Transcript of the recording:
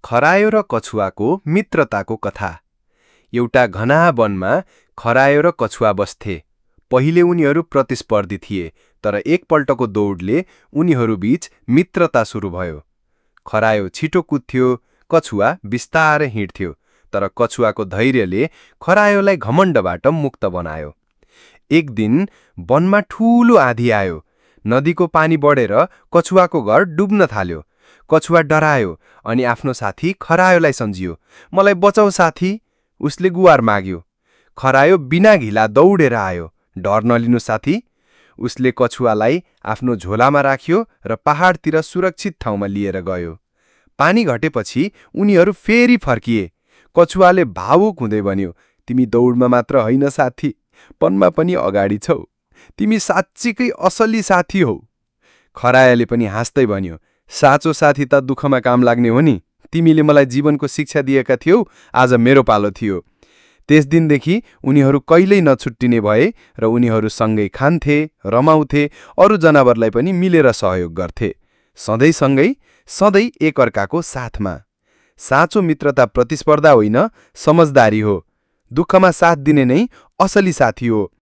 खरायो र कछुवाको मित्रताको कथा। एउटा घना वनमा खरायो र कछुवा बस्थे। पहिले उनीहरू प्रतिस्पर्धी थिए, तर एकपल्टको दौडले उनीहरूबीच मित्रता सुरु भयो। खरायो छिटो कुद्थ्यो, कछुवा बिस्तारै हिँड्थ्यो, तर कछुवाको धैर्यले खरायोलाई घमण्डबाट मुक्त बनायो। एक दिन वनमा ठूलो आँधी आयो। नदीको पानी बढेर कछुवाको घर डुब्न थाल्यो। कछुवा डरायो अनि आफ्नो साथी खरायोलाई सम्झियो। मलाई बचाऊ साथी, उसले गुहार माग्यो। खरायो बिना घिला दौडेर आयो। डर नलिनु साथी, उसले कछुवालाई आफ्नो झोलामा राख्यो र पहाडतिर सुरक्षित ठाउँमा लिएर गयो। पानी घटेपछि उनीहरू फेरि फर्किए। कछुवाले भावुक हुँदै भन्यो, तिमी दौडमा मात्र होइन साथी, पनमा पनि अगाडि छौ। तिमी साँच्चीकै असली साथी हौ। खरायोले पनि हाँस्दै भन्यो, साँचो साथी त दुःखमा काम लाग्ने हो नि। तिमीले मलाई जीवनको शिक्षा दिएका थियौ, आज मेरो पालो थियो। त्यस दिनदेखि उनीहरू कहिल्यै नछुट्टिने भए र उनीहरू सँगै खान्थे, रमाउँथे, अरू जनावरलाई पनि मिलेर सहयोग गर्थे। सधैँ सँगै, सधैँ एकअर्काको साथमा। साँचो मित्रता प्रतिस्पर्धा होइन, समझदारी हो। दुःखमा साथ दिने नै असली साथी हो।